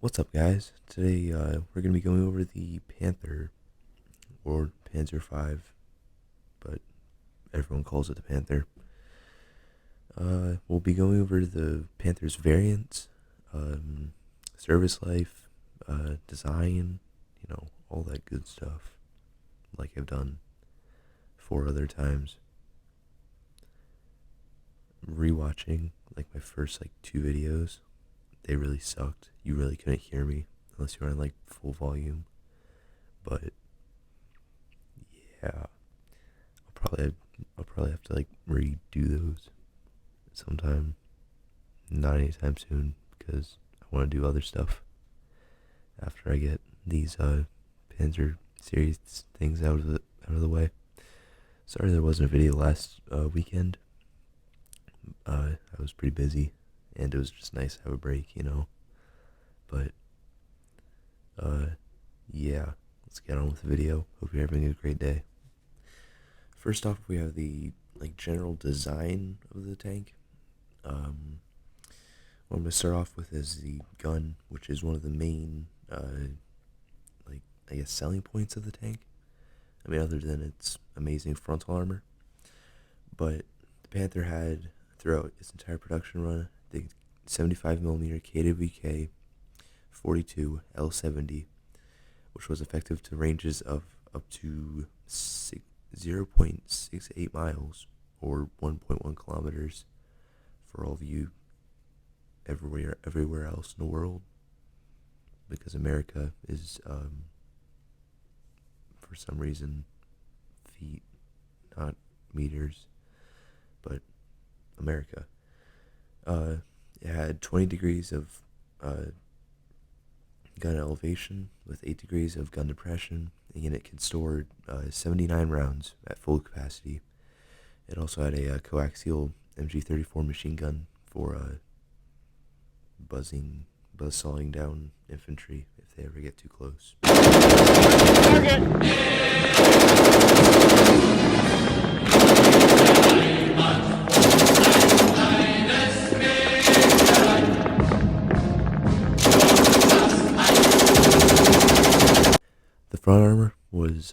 What's up, guys? Today we're going to be going over the Panther, or Panzer 5, but everyone calls it the Panther. We'll be going over the Panther's variants, service life, design, all that good stuff, like I've done 4 other times. Rewatching, like, my first, 2 videos, they really sucked. You really couldn't hear me unless you were on, full volume. But yeah, I'll probably have to redo those sometime. Not anytime soon, because I want to do other stuff after I get these Panzer series things out of the way. Sorry there wasn't a video last weekend. I was pretty busy, and it was just nice to have a break, But yeah, let's get on with the video. Hope you're having a great day. First off, we have the general design of the tank. What I'm gonna start off with is the gun, which is one of the main I guess selling points of the tank. I mean, other than its amazing frontal armor. But the Panther had, throughout its entire production run, the 75mm KWK 42 L70, which was effective to ranges of up to 0.68 miles or 1.1 kilometers for all of you everywhere else in the world, because America is for some reason feet, not meters, but America. It had 20 degrees of gun elevation with 8 degrees of gun depression, and it could store 79 rounds at full capacity. It also had a coaxial MG34 machine gun for buzzsawing down infantry if they ever get too close. Target! The front armor was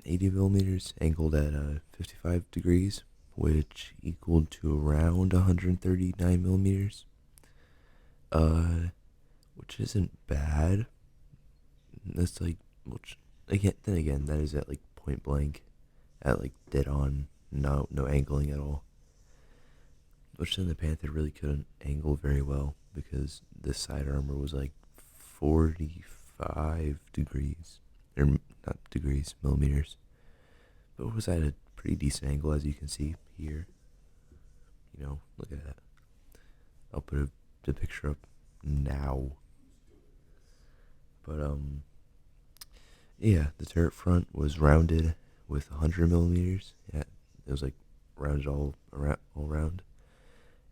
80 millimeters, angled at 55 degrees, which equaled to around 139 millimeters. Which isn't bad. That's then again, that is at point blank, at dead on, no angling at all. Which then the Panther really couldn't angle very well, because the side armor was 45 degrees, or not degrees, millimeters. But it was at a pretty decent angle, as you can see here. Look at that. I'll put the picture up now. But yeah, the turret front was rounded with 100 millimeters. Yeah, it was rounded all around.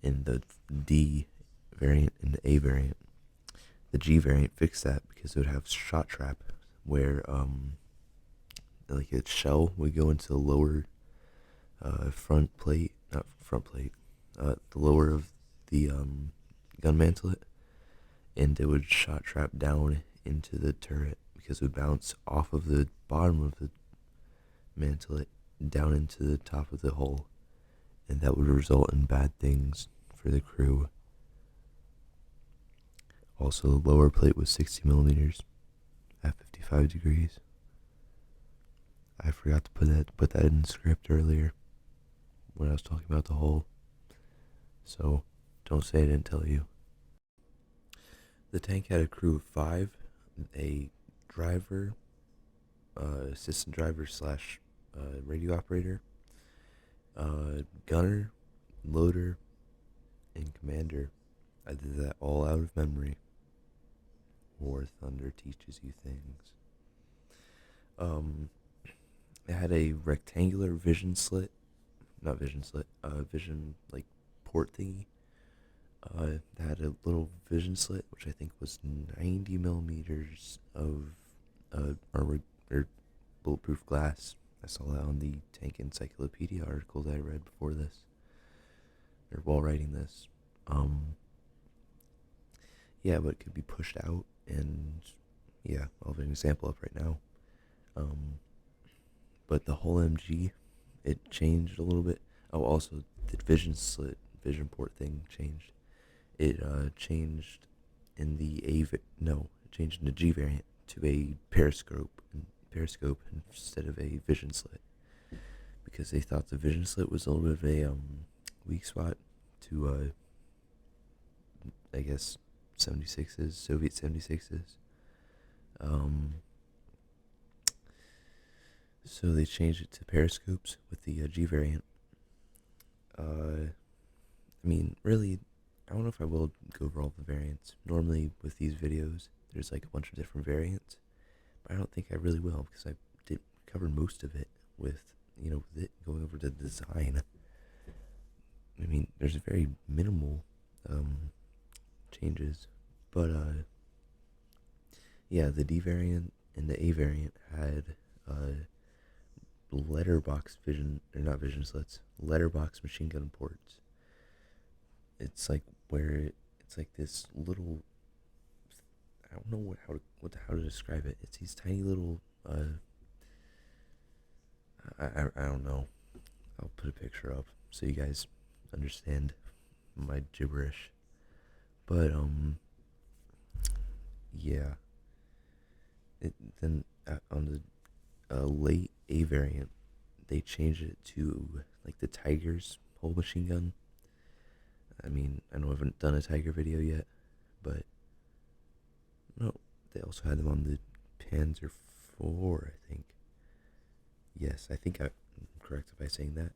In the D variant and the A variant, the G variant fixed that because it would have shot trap, where its shell would go into the lower front plate, not front plate, the lower of the gun mantelet, and it would shot trap down into the turret because it would bounce off of the bottom of the mantelet down into the top of the hull, and that would result in bad things for the crew. Also, the lower plate was 60 millimeters at 55 degrees. I forgot to put that in the script earlier when I was talking about the hull, so don't say I didn't tell you. The tank had a crew of 5, a driver, assistant driver slash radio operator, gunner, loader, and commander. I did that all out of memory. War Thunder teaches you things. It had a rectangular vision port thingy. It had a little vision slit, which I think was 90 millimeters of armor or bulletproof glass. I saw that on the Tank Encyclopedia article that I read before this, or while writing this. Yeah, but it could be pushed out, and yeah, I'll have an example up right now. Um, but the whole MG, it changed a little bit. Oh, also the vision port thing changed. It changed in the no, it changed in the G variant to a periscope instead of a vision slit, because they thought the vision slit was a little bit of a weak spot to I guess 76s, Soviet 76s. Um, so they changed it to periscopes with the G variant. I mean, really, I don't know if I will go over all the variants. Normally, with these videos, there's like a bunch of different variants, but I don't think I really will because I did cover most of it with, going over the design. I mean, there's very minimal changes, but yeah, the D variant and the A variant had letterbox vision, or not vision slits, letterbox machine gun ports. It's like it's like this little, I don't know how to describe it. It's these tiny little I don't know. I'll put a picture up so you guys understand my gibberish. But yeah. Then on the late A variant, they changed it to like the Tiger's whole machine gun. I mean, I know I haven't done a Tiger video yet, but no, they also had them on the Panzer 4, I think. Yes, I think I'm correct by saying that.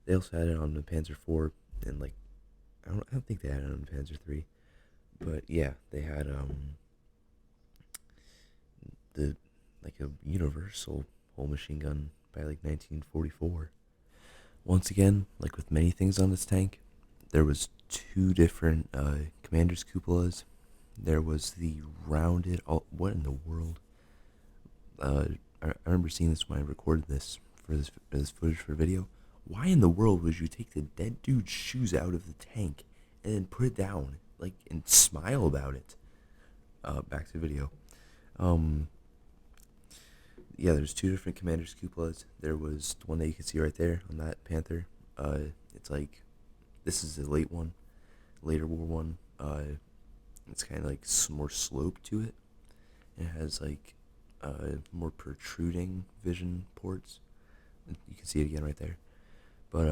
They also had it on the Panzer 4, and like I don't think they had it on the Panzer 3, but yeah, they had the like a universal whole machine gun by like 1944. Once again, like with many things on this tank, there was two different commander's cupolas. There was the rounded. Oh, what in the world? I remember seeing this when I recorded this for this footage for video. Why in the world would you take the dead dude's shoes out of the tank and then put it down, like, and smile about it? Back to the video. Yeah, there's two different commander's cupolas. There was the one that you can see right there on that Panther. It's like, this is the later war one. It's kind of like more slope to it. It has like more protruding vision ports. You can see it again right there. But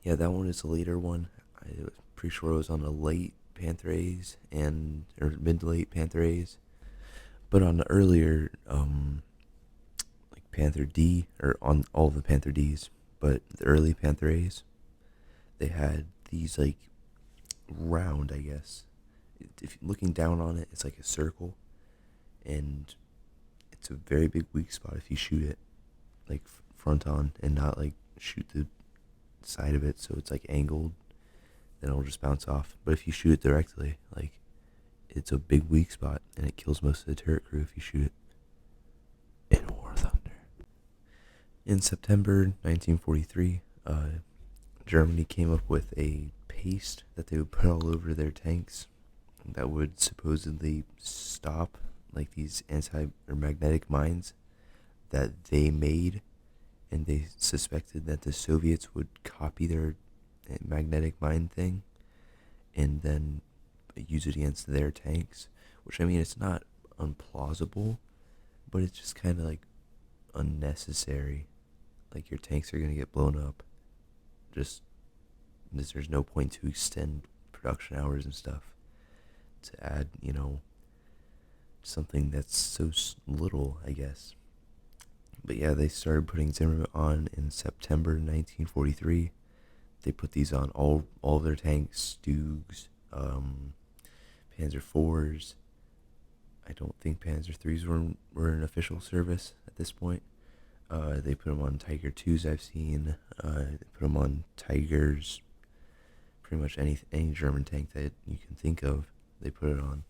yeah, that one is a later one. I was pretty sure it was on the late Panther A's or mid to late Panther A's. But on the earlier like Panther D, or on all the Panther D's, but the early Panther A's, they had these like round, I guess. If you're looking down on it, it's like a circle, and it's a very big weak spot if you shoot it like front on and not like shoot the side of it so it's like angled, then it'll just bounce off. But if you shoot it directly, like, it's a big weak spot and it kills most of the turret crew if you shoot it. In War Thunder. In September 1943, Germany came up with a paste that they would put all over their tanks that would supposedly stop like these magnetic mines that they made, and they suspected that the Soviets would copy their magnetic mine thing and then use it against their tanks, which, I mean, it's not unplausible, but it's just kind of like unnecessary. Like, your tanks are going to get blown up. Just, there's no point to extend production hours and stuff to add, something that's so little, I guess. But yeah, they started putting Zimmerit on in September 1943. They put these on all of their tanks, Stugs, Panzer 4s. I don't think Panzer 3s were in official service at this point. They put them on Tiger 2s I've seen. They put them on Tigers. Pretty much any German tank that you can think of, they put it on.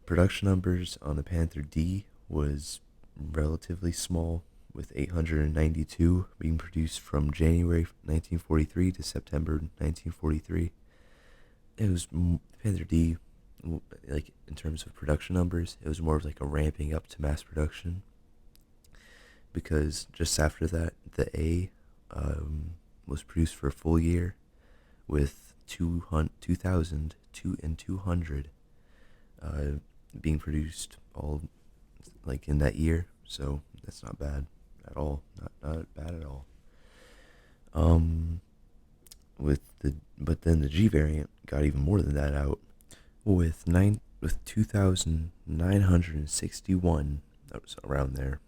Production numbers on the Panther D was relatively small, with 892 being produced from January 1943 to September 1943. it was Panther D, like in terms of production numbers, it was more of like a ramping up to mass production, because just after that, the A was produced for a full year with 2,200 being produced all like in that year. So that's not bad at all. Not bad at all. Um, but then the G variant got even more than that out with 2,961. That was around there.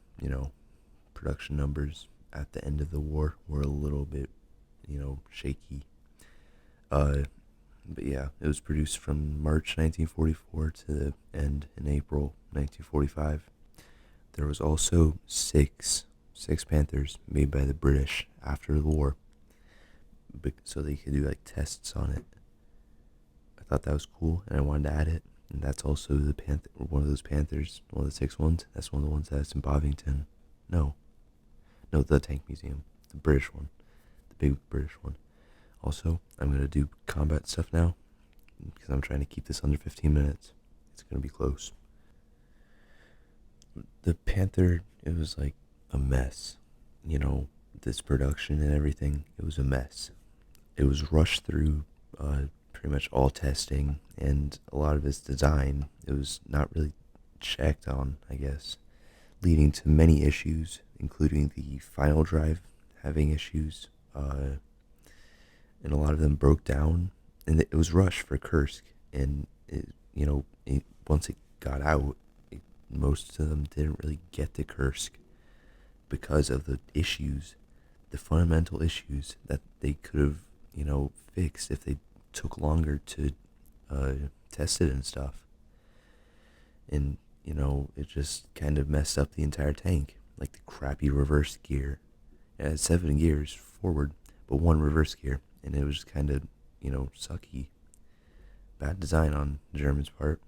Production numbers at the end of the war were a little bit, shaky. Uh, but yeah, it was produced from March 1944 to the end in April 1945. There was also six Panthers made by the British after the war, so they could do like tests on it. I thought that was cool, and I wanted to add it. And that's also the Panther, one of those Panthers, one of the six ones. That's one of the ones that's in Bovington. No, the Tank Museum, the British one, the big British one. Also, I'm gonna do combat stuff now because I'm trying to keep this under 15 minutes. It's gonna be close. The Panther, it was like a mess. This production and everything, it was a mess. It was rushed through pretty much all testing, and a lot of its design, it was not really checked on, I guess, leading to many issues, including the final drive having issues, and a lot of them broke down, and it was rushed for Kursk, and once it got out, most of them didn't really get to Kursk because of the issues, the fundamental issues that they could have, fixed if they took longer to test it and stuff. And, it just kind of messed up the entire tank, like the crappy reverse gear. It had 7 gears forward, but 1 reverse gear, and it was just kind of, sucky. Bad design on the Germans' part.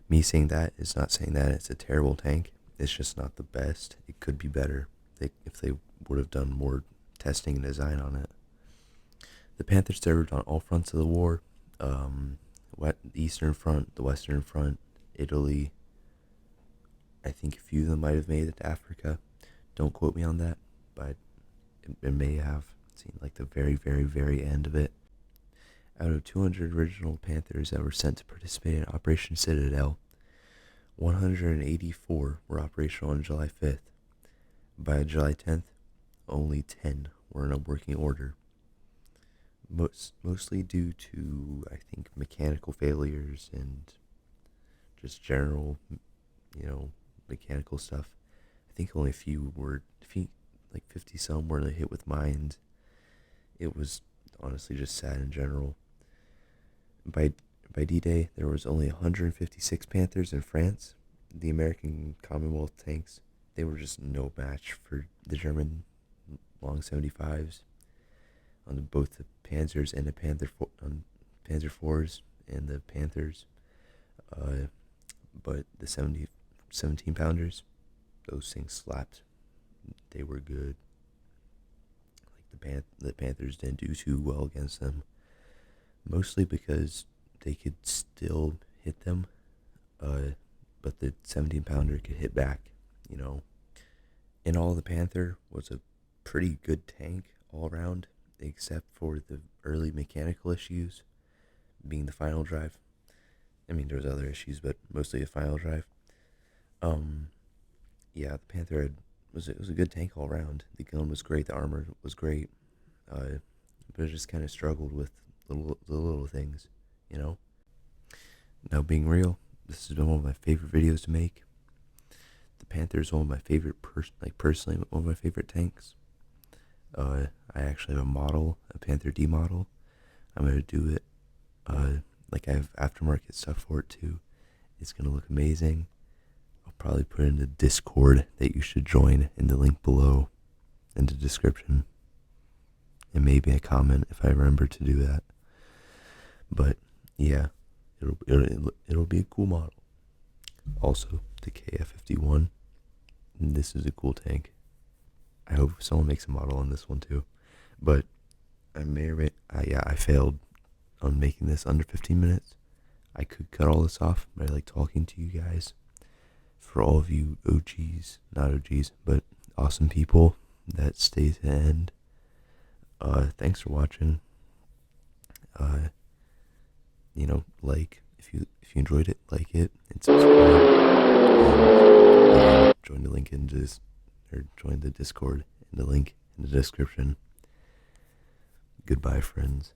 Me saying that is not saying that it's a terrible tank. It's just not the best. It could be better if they would have done more testing and design on it. The Panther served on all fronts of the war. The Eastern Front, the Western Front, Italy. I think a few of them might have made it to Africa. Don't quote me on that, but it may have. Seen like the very, very, very end of it. Out of 200 original Panthers that were sent to participate in Operation Citadel, 184 were operational on July 5th. By July 10th, only 10 were in a working order. Mostly due to, I think, mechanical failures and just general, mechanical stuff. I think only a few were, like 50 some were hit with mines. It was honestly just sad in general. By D-Day, there was only 156 Panthers in France. The American Commonwealth tanks, they were just no match for the German long 75s on both the Panzers and the Panzer 4s and the Panthers. But the 17 pounders, those things slapped. They were good. Like the Panthers didn't do too well against them, mostly because they could still hit them, but the 17 pounder could hit back. And all, the Panther was a pretty good tank all around, except for the early mechanical issues, being the final drive. I mean, there was other issues, but mostly the final drive. Yeah, the Panther was a good tank all around. The gun was great, the armor was great, but it just kind of struggled with the little things, Now, being real, this has been one of my favorite videos to make. The Panther is one of my favorite, personally, one of my favorite tanks. I actually have a model, a Panther D model. I'm going to do it. Like, I have aftermarket stuff for it too. It's going to look amazing. I'll probably put in the Discord that you should join in the link below in the description. And maybe a comment if I remember to do that. But yeah, it'll be a cool model. Also, the KF-51. This is a cool tank. I hope someone makes a model on this one too. But I failed. on making this under 15 minutes. I could cut all this off, but I like talking to you guys. For all of you OGs, not OGs, but awesome people that stay to the end, thanks for watching. Like if you enjoyed it, like it and subscribe. And join the link join the Discord in the link in the description. Goodbye, friends.